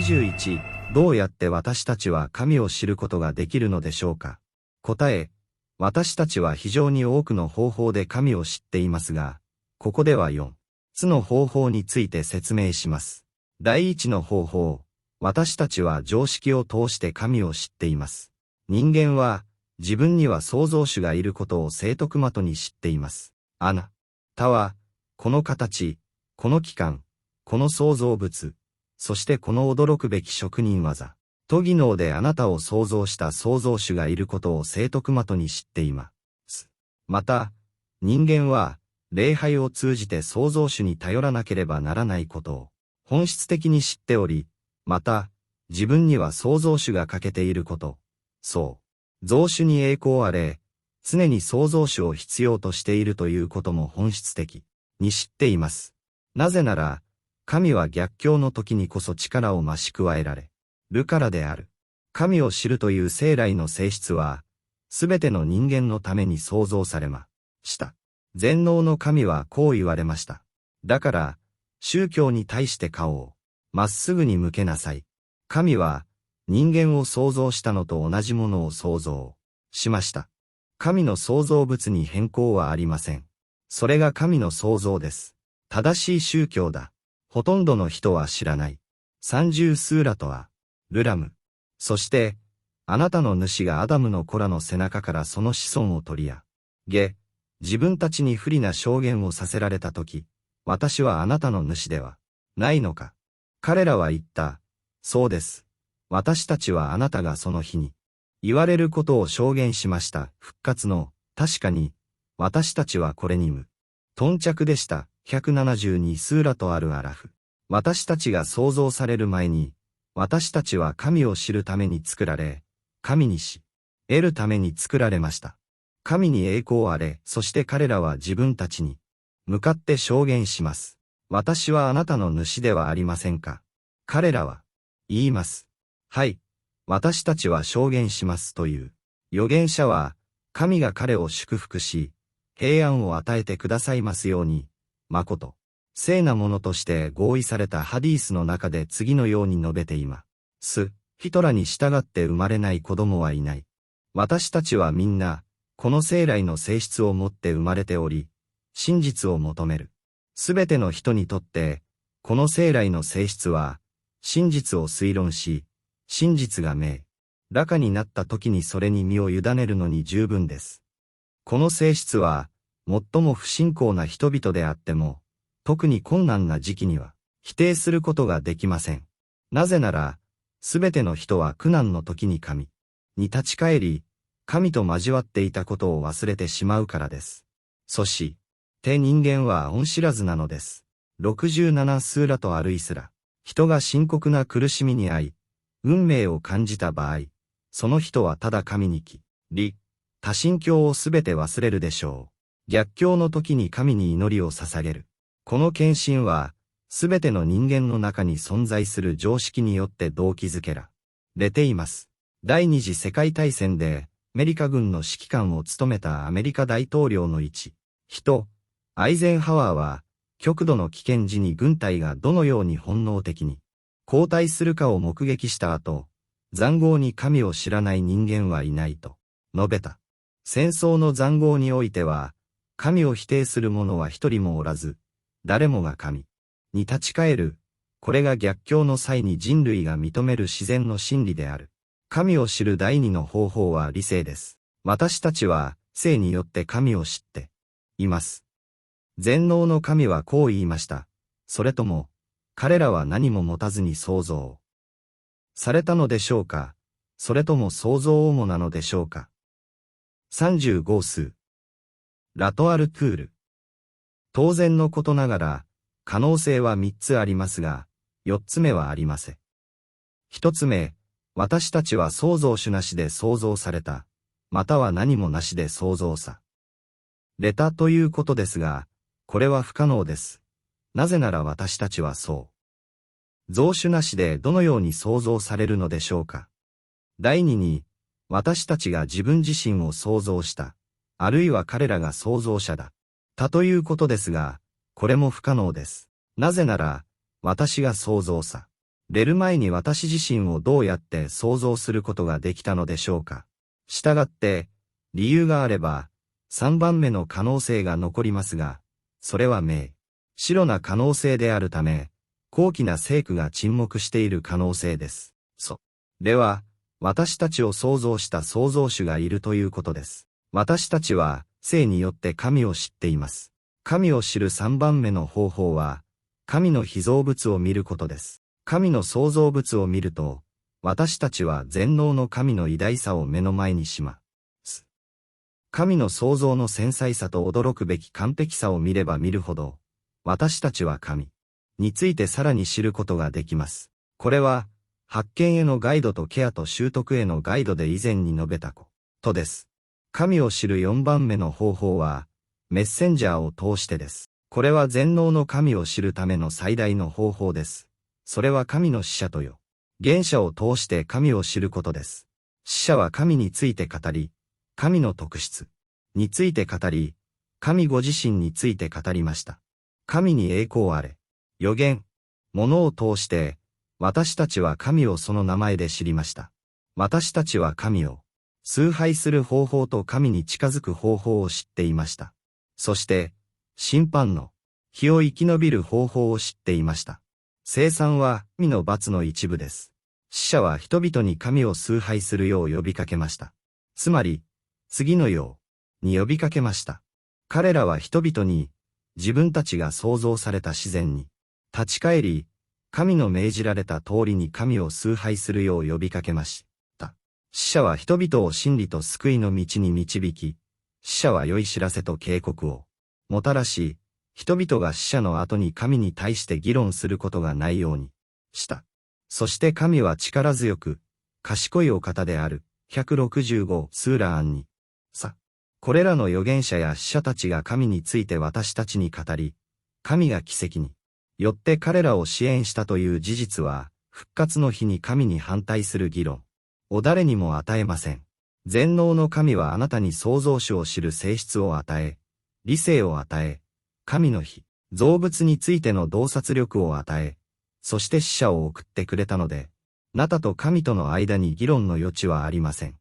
21、どうやって私たちは神を知ることができるのでしょうか。答え、私たちは非常に多くの方法で神を知っていますが、ここでは4つの方法について説明します。第一の方法、私たちは常識を通して神を知っています。人間は、自分には創造主がいることを正徳的に知っています。あなたは、この形、この器官、この創造物、そしてこの驚くべき職人技、と技能であなたを創造した創造主がいることを正徳的に知っています。また、人間は、礼拝を通じて創造主に頼らなければならないことを、本質的に知っており、また、自分には創造主が欠けていること、そう、造主に栄光あれ、常に創造主を必要としているということも本質的に知っています。なぜなら、神は逆境の時にこそ力を増し加えられるからである。神を知るという生来の性質は、すべての人間のために創造されました。全能の神はこう言われました。だから、宗教に対して顔をまっすぐに向けなさい。神は、人間を創造したのと同じものを創造しました。神の創造物に変更はありません。それが神の創造です。正しい宗教だ。ほとんどの人は知らない。30スーラとは、ルラム。そして、あなたの主がアダムの子らの背中からその子孫を取り上げ、自分たちに不利な証言をさせられたとき、私はあなたの主ではないのか。彼らは言った。そうです。私たちはあなたがその日に言われることを証言しました。復活の、確かに、私たちはこれに頓着でした。172スーラとあるアラフ。私たちが創造される前に、私たちは神を知るために作られ、神に得るために作られました。神に栄光あれ、そして彼らは自分たちに向かって証言します。私はあなたの主ではありませんか。彼らは言います。はい。私たちは証言しますという。預言者は、神が彼を祝福し、平安を与えてくださいますように、誠、聖なものとして合意されたハディースの中で次のように述べています。ヒトラに従って生まれない子供はいない。私たちはみんな、この生来の性質を持って生まれており、真実を求める。すべての人にとって、この生来の性質は、真実を推論し、真実が明らかになった時にそれに身を委ねるのに十分です。この性質は、最も不信仰な人々であっても、特に困難な時期には、否定することができません。なぜなら、すべての人は苦難の時に神に立ち返り、神と交わっていたことを忘れてしまうからです。そして、人間は恩知らずなのです。67スーラとアルイスラ。人が深刻な苦しみに遭い、運命を感じた場合、その人はただ神に帰り、多神教をすべて忘れるでしょう。逆境の時に神に祈りを捧げる。この献身は、すべての人間の中に存在する常識によって動機づけられています。第二次世界大戦で、アメリカ軍の指揮官を務めたアメリカ大統領の人、アイゼンハワーは、極度の危険時に軍隊がどのように本能的に後退するかを目撃した後、塹壕に神を知らない人間はいないと述べた。戦争の塹壕においては、神を否定する者は一人もおらず、誰もが神に立ち返る。これが逆境の際に人類が認める自然の真理である。神を知る第二の方法は理性です。私たちは、性によって神を知っています。全能の神はこう言いました。それとも、彼らは何も持たずに創造されたのでしょうか。それとも創造主なのでしょうか。35数。ラトアルクール。当然のことながら、可能性は3つありますが、4つ目はありません。1つ目、私たちは創造主なしで創造された、または何もなしで創造されたということですが、これは不可能です。なぜなら私たちは造主なしでどのように創造されるのでしょうか。第二に、私たちが自分自身を創造した、あるいは彼らが創造者だったということですが、これも不可能です。なぜなら、私が創造される前に私自身をどうやって想像することができたのでしょうか。したがって、理由があれば、3番目の可能性が残りますが、それは明白な可能性であるため、高貴な聖句が沈黙している可能性です。それは、私たちを創造した創造主がいるということです。私たちは、聖によって神を知っています。神を知る3番目の方法は、神の被造物を見ることです。神の創造物を見ると、私たちは全能の神の偉大さを目の前にします。神の創造の繊細さと驚くべき完璧さを見れば見るほど、私たちは神についてさらに知ることができます。これは、発見へのガイドとケアと習得へのガイドで以前に述べたことです。神を知る4番目の方法は、メッセンジャーを通してです。これは全能の神を知るための最大の方法です。それは神の使者とよ。言者を通して神を知ることです。使者は神について語り、神の特質について語り、神ご自身について語りました。神に栄光あれ。預言、ものを通して、私たちは神をその名前で知りました。私たちは神を崇拝する方法と神に近づく方法を知っていました。そして、審判の日を生き延びる方法を知っていました。聖餐は神の罰の一部です。使者は人々に神を崇拝するよう呼びかけました。つまり、次のように呼びかけました。彼らは人々に、自分たちが創造された自然に、立ち返り、神の命じられた通りに神を崇拝するよう呼びかけました。使者は人々を真理と救いの道に導き、使者は良い知らせと警告をもたらし、人々が使者の後に神に対して議論することがないようにした。そして神は力強く、賢いお方である、165スーラーンに。これらの預言者や使者たちが神について私たちに語り、神が奇跡によって彼らを支援したという事実は、復活の日に神に反対する議論を誰にも与えません。全能の神はあなたに創造主を知る性質を与え、理性を与え、神の被造物についての洞察力を与え、そして使者を送ってくれたので、あなたと神との間に議論の余地はありません。